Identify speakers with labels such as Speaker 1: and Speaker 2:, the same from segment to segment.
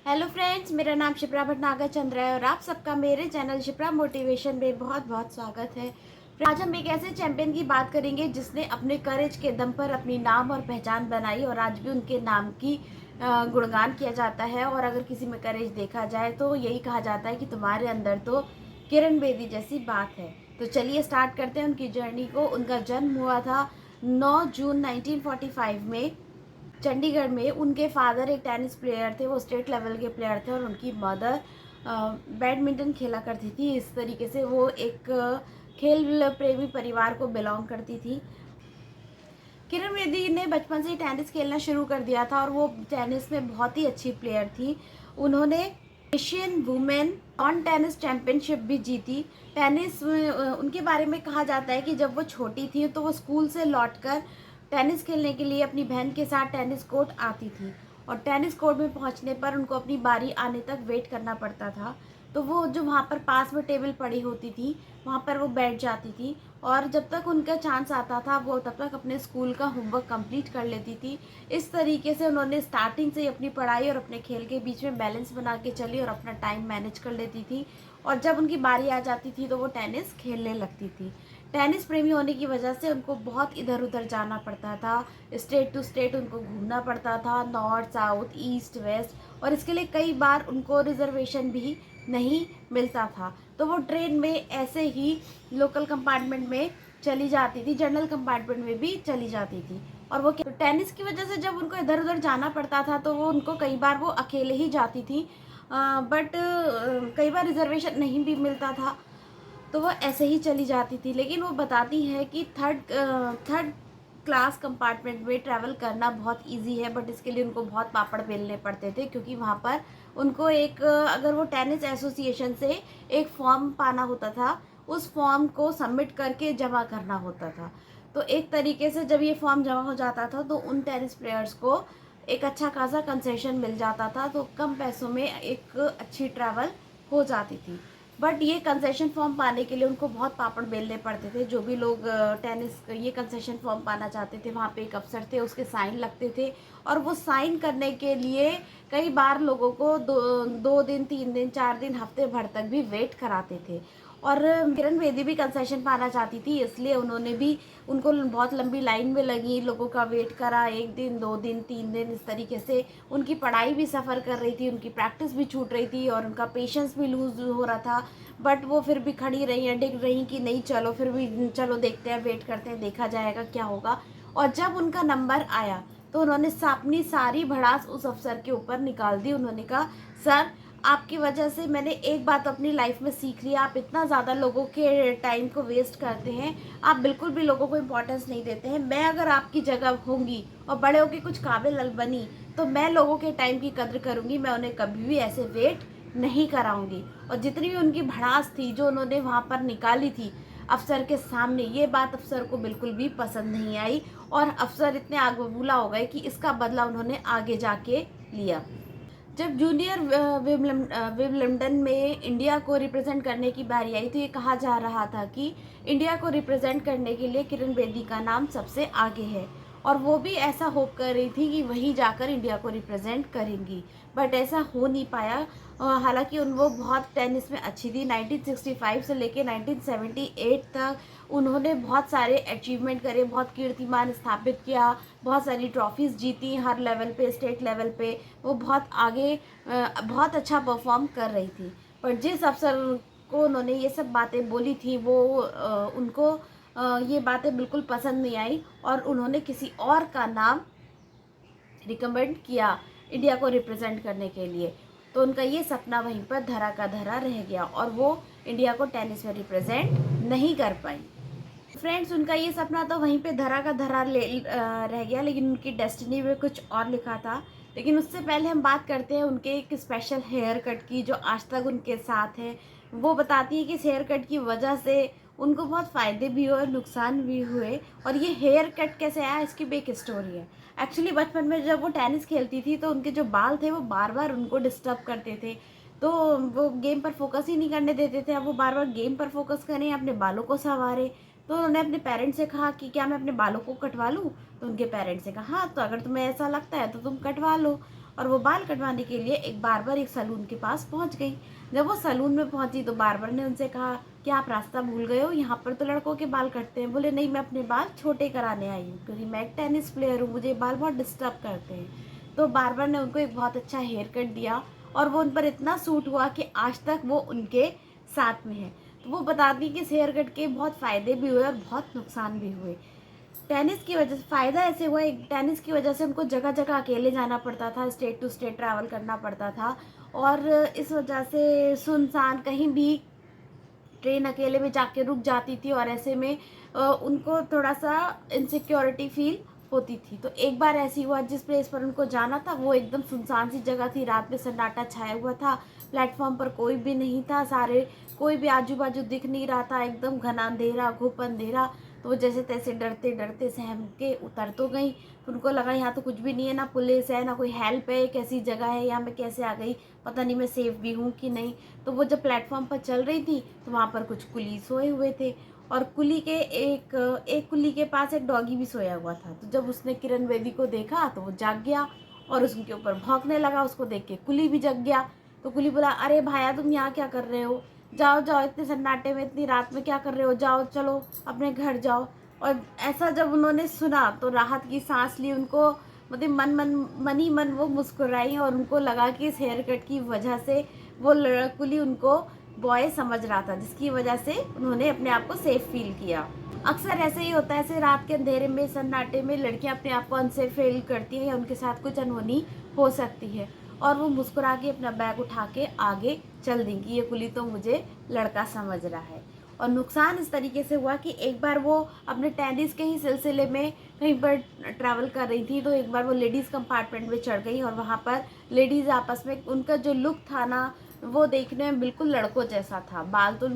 Speaker 1: Hello friends, मेरा नाम शिप्रा भटनागर चंद्र है और आप सबका मेरे चैनल शिप्रा मोटिवेशन में बहुत बहुत स्वागत है। आज हम एक ऐसे चैंपियन की बात करेंगे जिसने अपने करेज के दम पर अपनी नाम और पहचान बनाई और आज भी उनके नाम की गुणगान किया जाता है। और अगर किसी में करेज देखा जाए तो यही कहा जाता है कि तुम्हारे अंदर तो किरण बेदी जैसी बात है। तो चलिए स्टार्ट करते हैं उनकी जर्नी को। उनका जन्म हुआ था 9 जून 1945 में चंडीगढ़ में। उनके फादर एक टेनिस प्लेयर थे, वो स्टेट लेवल के प्लेयर थे, और उनकी मदर बैडमिंटन खेला करती थी। इस तरीके से वो एक खेल प्रेमी परिवार को बिलोंग करती थी। किरण बेदी ने बचपन से ही टेनिस खेलना शुरू कर दिया था और वो टेनिस में बहुत ही अच्छी प्लेयर थी। उन्होंने Asian women on tennis championship भी जीती। टेनिस उनके बारे में कहा जाता है कि जब वो छोटी थी तो वो स्कूल से लौटकर टेनिस खेलने के लिए अपनी बहन के साथ टेनिस कोर्ट आती थी और टेनिस कोर्ट में पहुंचने पर उनको अपनी बारी आने तक वेट करना पड़ता था। तो वो जो वहाँ पर पास में टेबल पड़ी होती थी वहाँ पर वो बैठ जाती थी और जब तक उनका चांस आता था वो तब तक अपने स्कूल का होमवर्क कंप्लीट कर लेती थी। इस तरीके से उन्होंने स्टार्टिंग से ही अपनी पढ़ाई और अपने खेल के बीच में बैलेंस बना के चली और अपना टाइम मैनेज कर लेती थी। और जब उनकी बारी आ जाती थी तो वो टेनिस खेलने लगती थी। टेनिस प्रेमी होने की वजह से उनको बहुत इधर उधर जाना पड़ता था, स्टेट टू स्टेट उनको घूमना पड़ता था, नॉर्थ साउथ ईस्ट वेस्ट, और इसके लिए कई बार उनको रिजर्वेशन भी नहीं मिलता था। तो वो ट्रेन में ऐसे ही लोकल कंपार्टमेंट में चली जाती थी, जनरल कंपार्टमेंट में भी चली जाती थी। और वो तो टेनिस की वजह से जब उनको इधर उधर जाना पड़ता था तो वो उनको कई बार वो अकेले ही जाती थी, बट कई बार रिजर्वेशन नहीं भी मिलता था तो वो ऐसे ही चली जाती थी। लेकिन वो बताती है कि थर्ड क्लास कंपार्टमेंट में ट्रैवल करना बहुत इजी है, बट इसके लिए उनको बहुत पापड़ बेलने पड़ते थे क्योंकि वहाँ पर उनको एक अगर वो टेनिस एसोसिएशन से एक फॉर्म पाना होता था, उस फॉर्म को सबमिट करके जमा करना होता था। तो एक तरीके से जब ये फॉर्म जमा हो जाता था तो उन टेनिस प्लेयर्स को एक अच्छा खासा कंसेशन मिल जाता था, तो कम पैसों में एक अच्छी ट्रैवल हो जाती थी। बट ये कंसेशन फॉर्म पाने के लिए उनको बहुत पापड़ बेलने पड़ते थे। जो भी लोग टेनिस ये कंसेशन फॉर्म पाना चाहते थे वहाँ पे एक अफसर थे, उसके साइन लगते थे और वो साइन करने के लिए कई बार लोगों को दो दिन 3 दिन 4 दिन हफ्ते भर तक भी वेट कराते थे। और किरण बेदी भी कंसेशन पाना चाहती थी, इसलिए उन्होंने भी उनको बहुत लंबी लाइन में लगी, लोगों का वेट करा, 1 दिन 2 दिन 3 दिन, इस तरीके से उनकी पढ़ाई भी सफ़र कर रही थी, उनकी प्रैक्टिस भी छूट रही थी और उनका पेशेंस भी लूज हो रहा था। बट वो फिर भी खड़ी रही हैं, डिग रही कि नहीं चलो, फिर भी चलो देखते हैं, वेट करते हैं, देखा जाएगा क्या होगा। और जब उनका नंबर आया तो उन्होंने अपनी सारी भड़ास उस अफसर के ऊपर निकाल दी। उन्होंने कहा, सर आपकी वजह से मैंने एक बात अपनी लाइफ में सीख लिया, आप इतना ज़्यादा लोगों के टाइम को वेस्ट करते हैं, आप बिल्कुल भी लोगों को इम्पोर्टेंस नहीं देते हैं। मैं अगर आपकी जगह होंगी और बड़े होकर कुछ काबिल बनी तो मैं लोगों के टाइम की कद्र करूँगी, मैं उन्हें कभी भी ऐसे वेट नहीं कराऊंगी। और जितनी भी उनकी भड़ास थी जो उन्होंने वहाँ पर निकाली थी अफसर के सामने, ये बात अफसर को बिल्कुल भी पसंद नहीं आई और अफसर इतने आग बबूला हो गए कि इसका बदला उन्होंने आगे जाके लिया। जब जूनियर विंबलडन में इंडिया को रिप्रेजेंट करने की बारी आई तो ये कहा जा रहा था कि इंडिया को रिप्रेजेंट करने के लिए किरण बेदी का नाम सबसे आगे है और वो भी ऐसा होप कर रही थी कि वही जाकर इंडिया को रिप्रेजेंट करेंगी। बट ऐसा हो नहीं पाया। हालांकि वो बहुत टेनिस में अच्छी थी। 1965 से लेके 1978 तक उन्होंने बहुत सारे अचीवमेंट करे, बहुत कीर्तिमान स्थापित किया, बहुत सारी ट्रॉफीज़ जीती हर लेवल पे, स्टेट लेवल पे वो बहुत आगे बहुत अच्छा परफॉर्म कर रही थी। पर जिस अफसर को उन्होंने ये सब बातें बोली थी वो उनको ये बातें बिल्कुल पसंद नहीं आई और उन्होंने किसी और का नाम रिकमेंड किया इंडिया को रिप्रेजेंट करने के लिए। तो उनका ये सपना वहीं पर धरा का धरा रह गया और वो इंडिया को टेनिस में रिप्रेजेंट नहीं कर पाई। फ्रेंड्स, उनका ये सपना तो वहीं पे धरा का धरा रह गया, लेकिन उनकी डेस्टिनी में कुछ और लिखा था। लेकिन उससे पहले हम बात करते हैं उनके एक स्पेशल हेयर कट की जो आज तक उनके साथ है। वो बताती है कि इस हेयर कट की वजह से उनको बहुत फ़ायदे भी हुए, नुकसान भी हुए। और ये हेयर कट कैसे आया इसकी भी एक स्टोरी है। एक्चुअली बचपन में जब वो टेनिस खेलती थी तो उनके जो बाल थे वो बार बार उनको डिस्टर्ब करते थे, तो वो गेम पर फोकस ही नहीं करने देते थे। अब वो बार बार गेम पर फोकस करें, अपने बालों को संवारें। तो उन्होंने अपने पेरेंट्स से कहा कि क्या मैं अपने बालों को कटवा लूँ। तो उनके पेरेंट्स ने कहा हाँ, तो अगर तुम्हें ऐसा लगता है तो तुम कटवा लो। और वो बाल कटवाने के लिए एक बार्बर एक सैलून के पास पहुंच गई। जब वो सैलून में पहुंची तो बार्बर ने उनसे कहा कि आप रास्ता भूल गए हो, यहाँ पर तो लड़कों के बाल कटते हैं। बोले नहीं, मैं अपने बाल छोटे कराने आई हूँ क्योंकि मैं एक टेनिस प्लेयर हूँ, मुझे बाल बहुत डिस्टर्ब करते हैं। तो बार्बर ने उनको एक बहुत अच्छा हेयर कट दिया और वो उन पर इतना सूट हुआ कि आज तक वो उनके साथ में है। तो वो बताती कि इस हेयर कट के बहुत फ़ायदे भी हुए और बहुत नुकसान भी हुए। टेनिस की वजह से फ़ायदा ऐसे हुआ, एक टेनिस की वजह से उनको जगह जगह अकेले जाना पड़ता था, स्टेट टू स्टेट ट्रैवल करना पड़ता था और इस वजह से सुनसान कहीं भी ट्रेन अकेले में जाके रुक जाती थी और ऐसे में उनको थोड़ा सा इनसिक्योरिटी फील होती थी। तो एक बार ऐसी हुआ जिस प्लेस पर उनको जाना था वो एकदम सुनसान सी जगह थी, रात में सन्नाटा छाया हुआ था, प्लेटफॉर्म पर कोई भी नहीं था, कोई भी आजू बाजू दिख नहीं रहा था, एकदम घना अंधेरा घुप अंधेरा। तो वो जैसे तैसे डरते डरते सहम के उतर तो गई। तो उनको लगा यहाँ तो कुछ भी नहीं है, ना पुलिस है ना कोई हेल्प है, कैसी जगह है, यहाँ मैं कैसे आ गई, पता नहीं मैं सेफ भी हूँ कि नहीं। तो वो जब प्लेटफॉर्म पर चल रही थी तो वहाँ पर कुछ कुली सोए हुए थे और कुली के एक कुली के पास एक डॉगी भी सोया हुआ था। तो जब उसने किरण बेदी को देखा तो वो जाग गया और उसके ऊपर भौंकने लगा। उसको देख के कुली भी जग गया। तो कुली बोला, अरे भाया तुम यहाँ क्या कर रहे हो, जाओ जाओ, इतने सन्नाटे में इतनी रात में क्या कर रहे हो, जाओ चलो अपने घर जाओ। और ऐसा जब उन्होंने सुना तो राहत की सांस ली। उनको मतलब मन ही मन वो मुस्कुराई और उनको लगा कि इस हेयर कट की वजह से वो कुली उनको बॉय समझ रहा था, जिसकी वजह से उन्होंने अपने आप को सेफ फील किया। अक्सर ऐसे ही होता है, ऐसे रात के अंधेरे में सन्नाटे में लड़कियां अपने आप को अनसेफ फील करती हैं या उनके साथ कुछ अनहोनी हो सकती है और वो मुस्कुरा के अपना बैग उठा के आगे चल देंगी, ये कुली तो मुझे लड़का समझ रहा है। और नुकसान इस तरीके से हुआ कि एक बार वो अपने टेनिस के ही सिलसिले में कहीं पर ट्रैवल कर रही थी तो एक बार वो लेडीज़ कंपार्टमेंट में चढ़ गई और वहाँ पर लेडीज़ आपस में, उनका जो लुक था ना वो देखने में बिल्कुल लड़कों जैसा था। बाल तो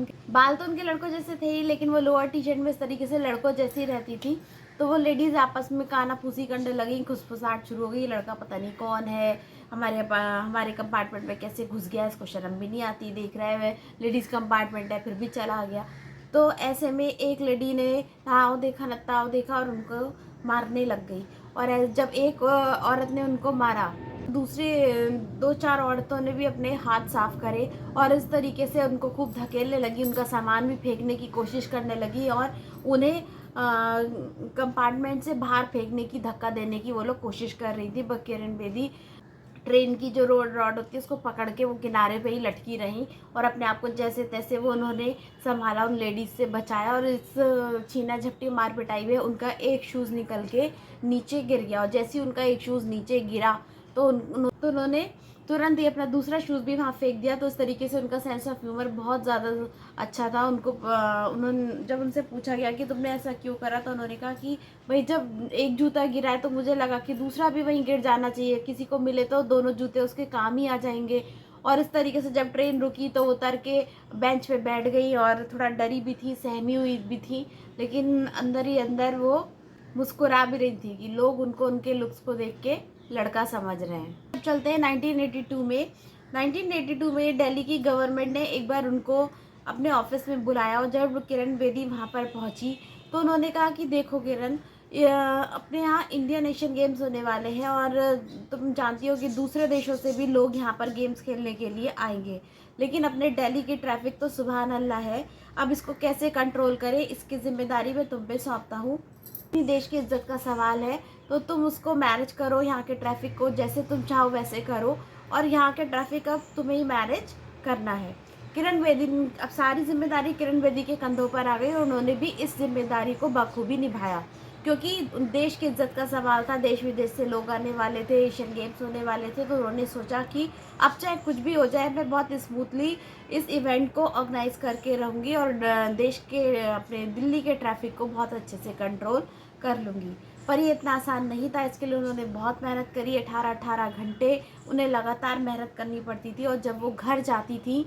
Speaker 1: उनके लड़कों जैसे थे ही, लेकिन वो लोअर टी शर्ट में इस तरीके से लड़कों जैसी रहती थी। तो वो लेडीज़ आपस में कानाफूसी करने लगी, खुसफुसाहट शुरू हो गई, लड़का पता नहीं कौन है, हमारे कंपार्टमेंट में कैसे घुस गया, इसको शर्म भी नहीं आती, देख रहा है लेडीज़ कंपार्टमेंट है फिर भी चला गया। तो ऐसे में एक लेडी ने आओ देखा नत्ताओ देखा और उनको मारने लग गई। और जब एक औरत ने उनको मारा, दूसरी 2-4 औरतों ने भी अपने हाथ साफ करे और इस तरीके से उनको खूब धकेलने लगी, उनका सामान भी फेंकने की कोशिश करने लगी और उन्हें कंपार्टमेंट से बाहर फेंकने की, धक्का देने की वो लोग कोशिश कर रही थी। किरण बेदी ट्रेन की जो रोड रॉड होती है उसको पकड़ के वो किनारे पे ही लटकी रहीं और अपने आप को जैसे तैसे वो उन्होंने संभाला, उन लेडीज़ से बचाया। और इस छीना झपटी मार पिटाई में उनका एक शूज़ निकल के नीचे गिर गया और जैसे ही उनका एक शूज़ नीचे गिरा तो उन्होंने तुरंत ही अपना दूसरा शूज़ भी वहाँ फेंक दिया। तो इस तरीके से उनका सेंस ऑफ ह्यूमर बहुत ज़्यादा अच्छा था। उन्होंने जब उनसे पूछा गया कि तुमने ऐसा क्यों करा तो उन्होंने कहा कि भाई जब एक जूता गिरा है तो मुझे लगा कि दूसरा भी वहीं गिर जाना चाहिए, किसी को मिले तो दोनों जूते उसके काम ही आ जाएंगे। और इस तरीके से जब ट्रेन रुकी तो उतर के बेंच पे बैठ गई और थोड़ा डरी भी थी, सहमी हुई भी थी, लेकिन अंदर ही अंदर वो मुस्कुरा भी रही थी कि लोग उनको उनके लुक्स को देख के लड़का समझ रहे हैं। अब चलते हैं 1982 में। 1982 में दिल्ली की गवर्नमेंट ने एक बार उनको अपने ऑफिस में बुलाया और जब किरण बेदी वहाँ पर पहुँची तो उन्होंने कहा कि देखो किरण, अपने यहाँ इंडियन एशियन गेम्स होने वाले हैं और तुम जानती हो कि दूसरे देशों से भी लोग यहाँ पर गेम्स खेलने के लिए आएंगे, लेकिन अपने दिल्ली की ट्रैफिक तो सुभान अल्लाह है, अब इसको कैसे कंट्रोल करें इसकी जिम्मेदारी मैं तुम पे सौंपता हूँ। अपनी देश की इज्जत का सवाल है तो तुम उसको मैनेज करो, यहाँ के ट्रैफिक को जैसे तुम चाहो वैसे करो और यहाँ के ट्रैफिक अब तुम्हें ही मैनेज करना है। किरण बेदी, अब सारी जिम्मेदारी किरण बेदी के कंधों पर आ गई और उन्होंने भी इस जिम्मेदारी को बखूबी निभाया क्योंकि देश की इज्जत का सवाल था, देश विदेश से लोग आने वाले थे, एशियन गेम्स होने वाले थे। तो उन्होंने सोचा कि अब चाहे कुछ भी हो जाए मैं बहुत स्मूथली इस इवेंट को ऑर्गेनाइज करके रहूँगी और देश के अपने दिल्ली के ट्रैफिक को बहुत अच्छे से कंट्रोल कर लूँगी। पर ये इतना आसान नहीं था, इसके लिए उन्होंने बहुत मेहनत करी। 18-18 घंटे उन्हें लगातार मेहनत करनी पड़ती थी और जब वो घर जाती थी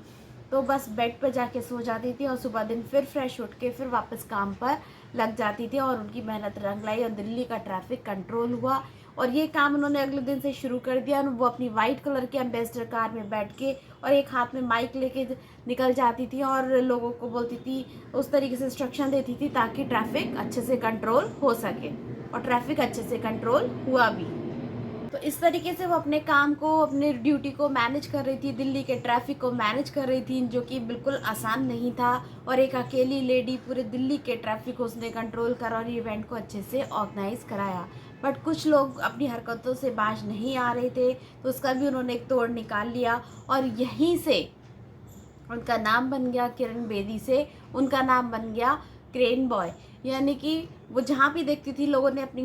Speaker 1: तो बस बेड पर जाके सो जाती थी और सुबह दिन फिर फ्रेश उठ के फिर वापस काम पर लग जाती थी और उनकी मेहनत रंग लाई और दिल्ली का ट्रैफिक कंट्रोल हुआ। और ये काम उन्होंने अगले दिन से शुरू कर दिया। वो अपनी वाइट कलर की एम्बेसडर कार में बैठ के और एक हाथ में माइक लेके निकल जाती थी और लोगों को बोलती थी, उस तरीके से इंस्ट्रक्शन देती थी ताकि ट्रैफिक अच्छे से कंट्रोल हो सके और ट्रैफिक अच्छे से कंट्रोल हुआ भी। तो इस तरीके से वो अपने काम को, अपने ड्यूटी को मैनेज कर रही थी, दिल्ली के ट्रैफिक को मैनेज कर रही थी, जो कि बिल्कुल आसान नहीं था। और एक अकेली लेडी पूरे दिल्ली के ट्रैफिक को उसने कंट्रोल करा और इवेंट को अच्छे से ऑर्गेनाइज कराया। बट कुछ लोग अपनी हरकतों से बाज नहीं आ रहे थे, तो उसका भी उन्होंने एक तोड़ निकाल लिया और यहीं से उनका नाम बन गया, किरण बेदी से उनका नाम बन गया क्रेन बॉय। यानी कि वो जहाँ भी देखती थी लोगों ने अपनी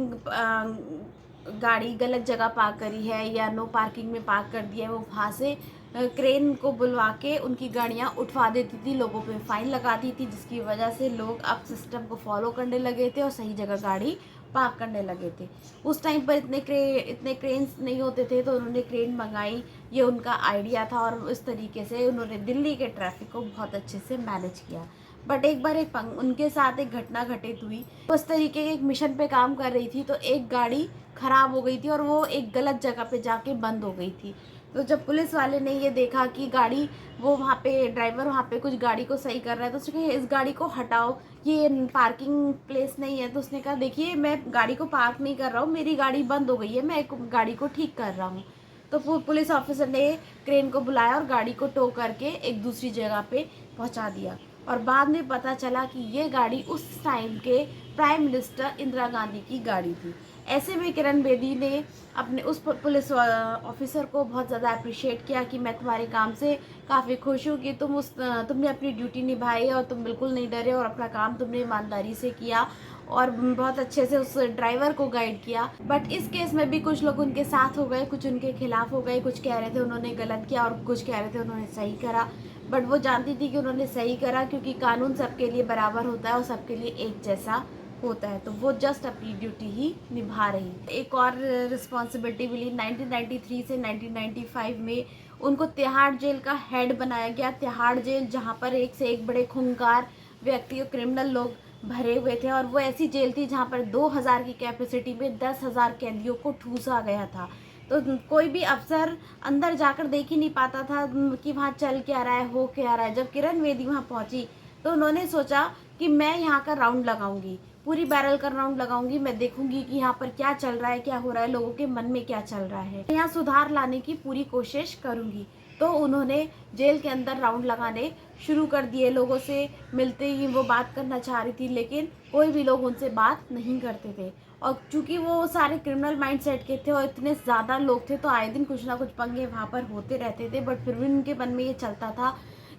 Speaker 1: गाड़ी गलत जगह पार्क करी है या नो पार्किंग में पार्क कर दिया है, वो वहाँ से क्रेन को बुलवा के उनकी गाड़ियाँ उठवा देती थी, लोगों पे फाइन लगाती थी, जिसकी वजह से लोग अब सिस्टम को फॉलो करने लगे थे और सही जगह गाड़ी पार्क करने लगे थे। उस टाइम पर इतने क्रेन्स नहीं होते थे, तो उन्होंने क्रेन मंगाई, ये उनका आइडिया था और इस तरीके से उन्होंने दिल्ली के ट्रैफिक को बहुत अच्छे से मैनेज किया। बट एक बार उनके साथ एक घटना घटित हुई। उस तरीके के एक मिशन पे काम कर रही थी, तो एक गाड़ी ख़राब हो गई थी और वो एक गलत जगह पे जाके बंद हो गई थी। तो जब पुलिस वाले ने ये देखा कि गाड़ी, वो वहाँ पे ड्राइवर वहाँ पे कुछ गाड़ी को सही कर रहा है, तो उसने कहा इस गाड़ी को हटाओ, ये पार्किंग प्लेस नहीं है। तो उसने कहा देखिए मैं गाड़ी को पार्क नहीं कर रहा हूँ, मेरी गाड़ी बंद हो गई है, मैं गाड़ी को ठीक कर रहा हूँ। तो पुलिस ऑफिसर ने क्रेन को बुलाया और गाड़ी को टो करके एक दूसरी जगह पे पहुँचा दिया। और बाद में पता चला कि ये गाड़ी उस टाइम के प्राइम मिनिस्टर इंदिरा गांधी की गाड़ी थी। ऐसे में किरण बेदी ने अपने उस पुलिस ऑफिसर को बहुत ज़्यादा अप्रिशिएट किया कि मैं तुम्हारे काम से काफ़ी खुश हूँ कि तुमने अपनी ड्यूटी निभाई और तुम बिल्कुल नहीं डरे और अपना काम तुमने ईमानदारी से किया और बहुत अच्छे से उस ड्राइवर को गाइड किया। बट इस केस में भी कुछ लोग उनके साथ हो गए, कुछ उनके खिलाफ हो गए, कुछ कह रहे थे उन्होंने गलत किया और कुछ कह रहे थे उन्होंने सही करा। बट वो जानती थी कि उन्होंने सही करा, क्योंकि कानून सबके लिए बराबर होता है और सबके लिए एक जैसा होता है। तो वो जस्ट अपनी ड्यूटी ही निभा रही। एक और रिस्पॉन्सिबिलिटी मिली 1993 से 1995 में, उनको तिहाड़ जेल का हेड बनाया गया। तिहाड़ जेल जहाँ पर एक से एक बड़े खूंखार व्यक्ति और क्रिमिनल लोग भरे हुए थे, और वो ऐसी जेल थी जहाँ पर 2000 की कैपेसिटी में 10,000 कैदियों को ठूसा गया था। तो कोई भी अफसर अंदर जाकर देख ही नहीं पाता था कि वहाँ चल क्या रहा है, हो क्या रहा है। जब किरण बेदी वहाँ पहुँची तो उन्होंने सोचा कि मैं यहाँ का राउंड लगाऊंगी, पूरी बैरल का राउंड लगाऊंगी, मैं देखूंगी कि यहाँ पर क्या चल रहा है, क्या हो रहा है, लोगों के मन में क्या चल रहा है, यहाँ सुधार लाने की पूरी कोशिश करूंगी। तो उन्होंने जेल के अंदर राउंड लगाने शुरू कर दिए। लोगों से मिलते ही वो बात करना चाह रही थी, लेकिन कोई भी लोग उनसे बात नहीं करते थे। और चूंकि वो सारे क्रिमिनल माइंडसेट के थे और इतने ज़्यादा लोग थे, तो आए दिन कुछ ना कुछ पंगे वहाँ पर होते रहते थे। बट फिर भी उनके मन में ये चलता था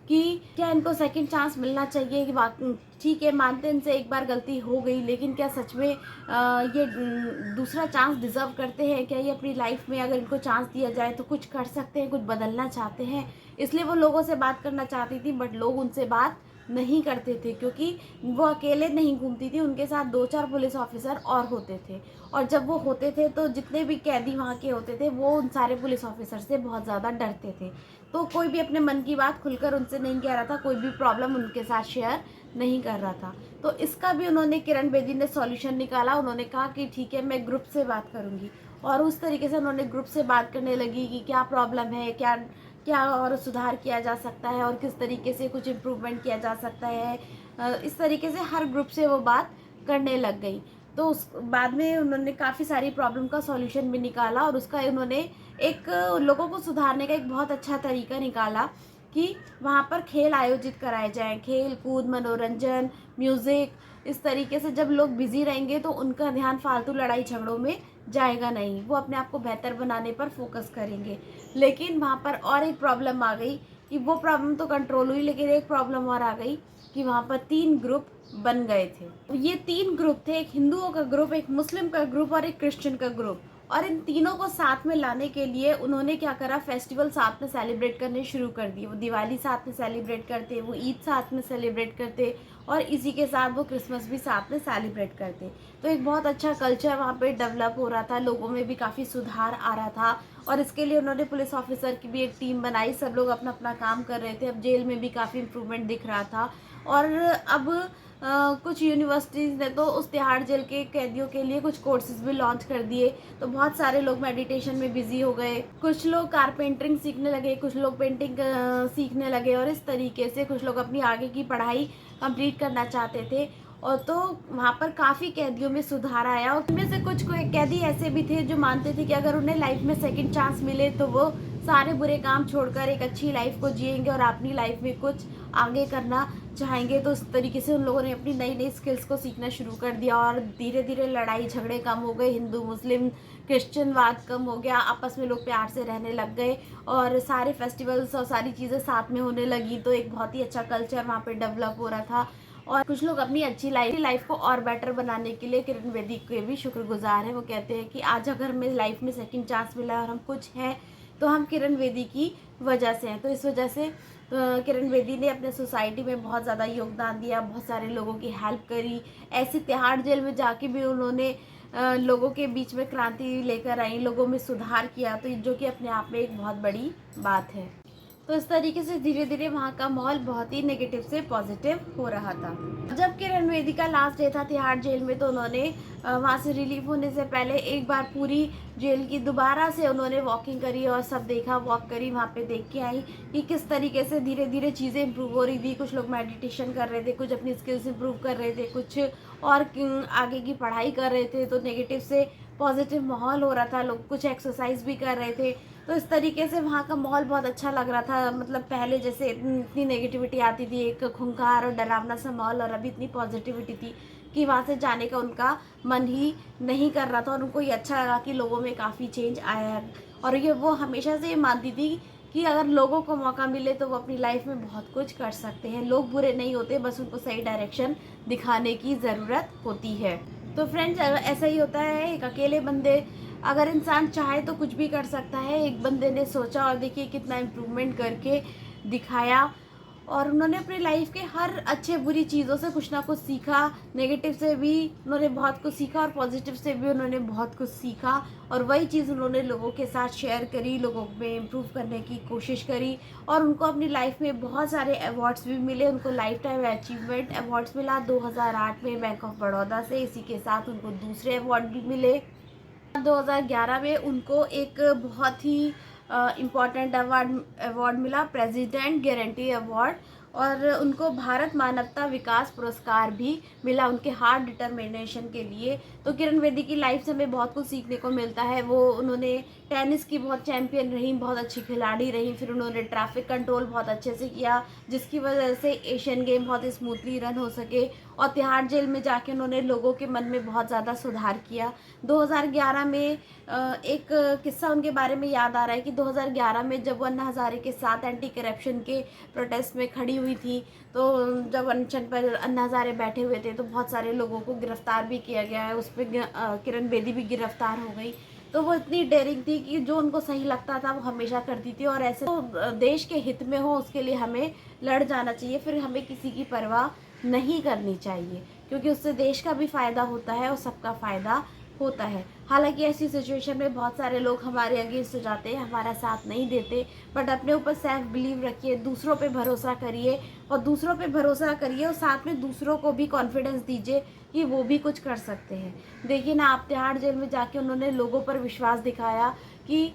Speaker 1: कि क्या इनको सेकंड चांस मिलना चाहिए, कि ठीक है मानते हैं इनसे एक बार गलती हो गई, लेकिन क्या सच में ये दूसरा चांस डिज़र्व करते हैं, क्या ये अपनी लाइफ में अगर इनको चांस दिया जाए तो कुछ कर सकते हैं, कुछ बदलना चाहते हैं। इसलिए वो लोगों से बात करना चाहती थी, बट लोग उनसे बात नहीं करते थे, क्योंकि वो अकेले नहीं घूमती थी, उनके साथ 2-4 पुलिस ऑफिसर और होते थे। और जब वो होते थे तो जितने भी कैदी वहाँ के होते थे वो उन सारे पुलिस ऑफिसर से बहुत ज़्यादा डरते थे। तो कोई भी अपने मन की बात खुलकर उनसे नहीं कह रहा था, कोई भी प्रॉब्लम उनके साथ शेयर नहीं कर रहा था। तो इसका भी उन्होंने, किरण बेदी ने सॉल्यूशन निकाला। उन्होंने कहा कि ठीक है मैं ग्रुप से बात करूँगी, और उस तरीके से उन्होंने ग्रुप से बात करने लगी कि क्या प्रॉब्लम है, क्या क्या और सुधार किया जा सकता है और किस तरीके से कुछ इम्प्रूवमेंट किया जा सकता है। इस तरीके से हर ग्रुप से वो बात करने लग गई। तो उस बाद में उन्होंने काफ़ी सारी प्रॉब्लम का सॉल्यूशन भी निकाला, और उसका उन्होंने एक लोगों को सुधारने का एक बहुत अच्छा तरीका निकाला कि वहाँ पर खेल आयोजित कराए जाएं, खेल कूद, मनोरंजन, म्यूज़िक। इस तरीके से जब लोग बिज़ी रहेंगे तो उनका ध्यान फालतू लड़ाई झगड़ों में जाएगा नहीं, वो अपने आप को बेहतर बनाने पर फोकस करेंगे। लेकिन वहाँ पर और एक प्रॉब्लम आ गई कि वो प्रॉब्लम तो कंट्रोल हुई, लेकिन एक प्रॉब्लम और आ गई कि वहाँ पर 3 ग्रुप बन गए थे। ये 3 ग्रुप थे, एक हिंदुओं का ग्रुप, एक मुस्लिम का ग्रुप और एक क्रिश्चियन का ग्रुप। और इन तीनों को साथ में लाने के लिए उन्होंने क्या करा, फेस्टिवल साथ में सेलिब्रेट करने शुरू कर दिए। वो दिवाली साथ में सेलिब्रेट करते, वो ईद साथ में सेलिब्रेट करते, और इसी के साथ वो क्रिसमस भी साथ में सेलिब्रेट करते। तो एक बहुत अच्छा कल्चर वहाँ पे डेवलप हो रहा था, लोगों में भी काफ़ी सुधार आ रहा था। और इसके लिए उन्होंने पुलिस ऑफिसर की भी एक टीम बनाई, सब लोग अपना अपना काम कर रहे थे। अब जेल में भी काफ़ी इम्प्रूवमेंट दिख रहा था। और अब कुछ यूनिवर्सिटीज़ ने तो उस तिहाड़ जेल के कैदियों के लिए कुछ कोर्सेज भी लॉन्च कर दिए। तो बहुत सारे लोग मेडिटेशन में बिजी हो गए, कुछ लोग कारपेंटरिंग सीखने लगे, कुछ लोग पेंटिंग सीखने लगे, और इस तरीके से कुछ लोग अपनी आगे की पढ़ाई कंप्लीट करना चाहते थे। और तो वहाँ पर काफ़ी कैदियों में सुधार आया और उनमें से कुछ कैदी ऐसे भी थे जो मानते थे कि अगर उन्हें लाइफ में सेकंड चांस मिले तो वो सारे बुरे काम छोड़कर एक अच्छी लाइफ को जिएंगे और अपनी लाइफ में कुछ आगे करना चाहेंगे। तो उस तरीके से उन लोगों ने अपनी नई नई स्किल्स को सीखना शुरू कर दिया और धीरे धीरे लड़ाई झगड़े कम हो गए, हिंदू मुस्लिम क्रिश्चियनवाद कम हो गया, आपस में लोग प्यार से रहने लग गए और सारे फेस्टिवल्स और सारी चीज़ें साथ में होने लगी। तो एक बहुत ही अच्छा कल्चर वहाँ पे डेवलप हो रहा था और कुछ लोग अपनी अच्छी लाइफ को और बेटर बनाने के लिए किरण बेदी के भी शुक्रगुजार हैं। वो कहते हैं कि आज अगर हमें लाइफ में सेकंड चांस मिला और हम कुछ हैं तो हम किरण बेदी की वजह से हैं। तो इस वजह से किरण बेदी ने अपने सोसाइटी में बहुत ज़्यादा योगदान दिया, बहुत सारे लोगों की हेल्प करी। ऐसी तिहाड़ जेल में जाके भी उन्होंने लोगों के बीच में क्रांति लेकर आई, लोगों में सुधार किया, तो जो कि अपने आप में एक बहुत बड़ी बात है। तो इस तरीके से धीरे धीरे वहाँ का माहौल बहुत ही नेगेटिव से पॉजिटिव हो रहा था। जब किरण बेदी का लास्ट डे था तिहाड़ जेल में तो उन्होंने वहाँ से रिलीव होने से पहले एक बार पूरी जेल की दोबारा से उन्होंने वॉकिंग करी और सब देखा, वॉक करी, वहाँ पे देख के आई कि किस तरीके से धीरे धीरे चीज़ें इम्प्रूव हो रही थी। कुछ लोग मेडिटेशन कर रहे थे, कुछ अपनी स्किल्स इम्प्रूव कर रहे थे, कुछ और आगे की पढ़ाई कर रहे थे। तो नेगेटिव से पॉजिटिव माहौल हो रहा था, लोग कुछ एक्सरसाइज भी कर रहे थे। तो इस तरीके से वहाँ का माहौल बहुत अच्छा लग रहा था। मतलब पहले जैसे इतनी नेगेटिविटी आती थी, एक खूंखार और डरावना सा माहौल, और अभी इतनी पॉजिटिविटी थी कि वहाँ से जाने का उनका मन ही नहीं कर रहा था और उनको ये अच्छा लगा कि लोगों में काफ़ी चेंज आया है। और ये वो हमेशा से ये मानती थी कि अगर लोगों को मौका मिले तो वो अपनी लाइफ में बहुत कुछ कर सकते हैं। लोग बुरे नहीं होते, बस उनको सही डायरेक्शन दिखाने की ज़रूरत होती है। तो फ्रेंड्स, ऐसा ही होता है, एक अकेले बंदे अगर इंसान चाहे तो कुछ भी कर सकता है। एक बंदे ने सोचा और देखिए कितना इम्प्रूवमेंट करके दिखाया और उन्होंने अपनी लाइफ के हर अच्छे बुरी चीज़ों से कुछ ना कुछ सीखा। नेगेटिव से भी उन्होंने बहुत कुछ सीखा और पॉजिटिव से भी उन्होंने बहुत कुछ सीखा और वही चीज़ उन्होंने लोगों के साथ शेयर करी, लोगों में इम्प्रूव करने की कोशिश करी और उनको अपनी लाइफ में बहुत सारे अवार्ड्स भी मिले। उनको लाइफ टाइम अचीवमेंट अवार्ड्स मिला 2008 में बैंक ऑफ बड़ौदा से। इसी के साथ उनको दूसरे अवार्ड भी मिले। 2011 में उनको एक बहुत ही इम्पॉर्टेंट अवार्ड मिला, प्रेसिडेंट गारंटी अवार्ड, और उनको भारत मानवता विकास पुरस्कार भी मिला उनके हार्ड डिटर्मिनेशन के लिए। तो किरण बेदी की लाइफ से हमें बहुत कुछ सीखने को मिलता है। उन्होंने टेनिस की बहुत चैंपियन रही, बहुत अच्छी खिलाड़ी रही, फिर उन्होंने ट्रैफिक कंट्रोल बहुत अच्छे से किया जिसकी वजह से एशियन गेम बहुत स्मूथली रन हो सके और तिहाड़ जेल में जाके उन्होंने लोगों के मन में बहुत ज़्यादा सुधार किया। 2011 में एक किस्सा उनके बारे में याद आ रहा है कि 2011 में जब वो अन्ना हज़ारे के साथ एंटी करप्शन के प्रोटेस्ट में खड़ी हुई थी, तो जब अनशन पर अन्ना हज़ारे बैठे हुए थे तो बहुत सारे लोगों को गिरफ्तार भी किया गया है। उस पर किरण बेदी भी गिरफ्तार हो गई। तो वो इतनी डेयरिंग थी कि जो उनको सही लगता था वो हमेशा करती थी और ऐसे तो देश के हित में हो उसके लिए हमें लड़ जाना चाहिए, फिर हमें किसी की परवाह नहीं करनी चाहिए क्योंकि उससे देश का भी फ़ायदा होता है और सबका फ़ायदा होता है। हालांकि ऐसी सिचुएशन में बहुत सारे लोग हमारे अगेंस्ट हो जाते हैं, हमारा साथ नहीं देते, बट अपने ऊपर सेल्फ बिलीव रखिए, दूसरों पे भरोसा करिए और दूसरों पे भरोसा करिए और साथ में दूसरों को भी कॉन्फिडेंस दीजिए कि वो भी कुछ कर सकते हैं। देखिए ना, आप तिहाड़ जेल में जाके उन्होंने लोगों पर विश्वास दिखाया कि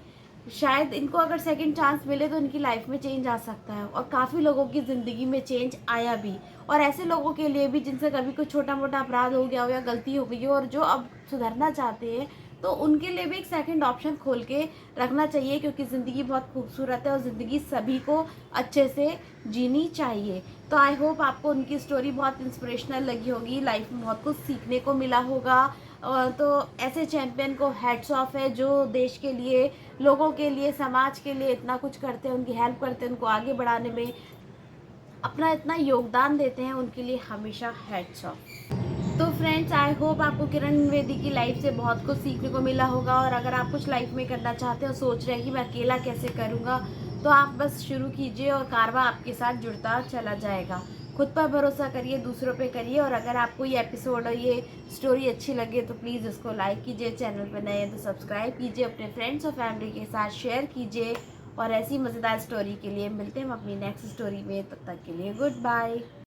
Speaker 1: शायद इनको अगर सेकंड चांस मिले तो इनकी लाइफ में चेंज आ सकता है और काफ़ी लोगों की ज़िंदगी में चेंज आया भी। और ऐसे लोगों के लिए भी जिनसे कभी कुछ छोटा मोटा अपराध हो गया हो या गलती हो गई हो और जो अब सुधरना चाहते हैं, तो उनके लिए भी एक सेकंड ऑप्शन खोल के रखना चाहिए क्योंकि ज़िंदगी बहुत खूबसूरत है और ज़िंदगी सभी को अच्छे से जीनी चाहिए। तो आई होप आपको उनकी स्टोरी बहुत इंस्पिरेशनल लगी होगी, लाइफ में बहुत कुछ सीखने को मिला होगा। तो ऐसे चैम्पियन को हैट्स ऑफ है जो देश के लिए, लोगों के लिए, समाज के लिए इतना कुछ करते हैं, उनकी हेल्प करते हैं, उनको आगे बढ़ाने में अपना इतना योगदान देते हैं, उनके लिए हमेशा हैट्स ऑफ। तो फ्रेंड्स, आई होप आपको किरण बेदी की लाइफ से बहुत कुछ सीखने को मिला होगा और अगर आप कुछ लाइफ में करना चाहते हो, सोच रहे हैं कि मैं अकेला कैसे करूँगा, तो आप बस शुरू कीजिए और कारवां आपके साथ जुड़ता चला जाएगा। खुद पर भरोसा करिए, दूसरों पे करिए और अगर आपको ये एपिसोड और ये स्टोरी अच्छी लगे तो प्लीज़ उसको लाइक कीजिए, चैनल पर नए हैं तो सब्सक्राइब कीजिए, अपने फ्रेंड्स और फैमिली के साथ शेयर कीजिए और ऐसी मज़ेदार स्टोरी के लिए मिलते हैं हम अपनी नेक्स्ट स्टोरी में। तब तक के लिए गुड बाय।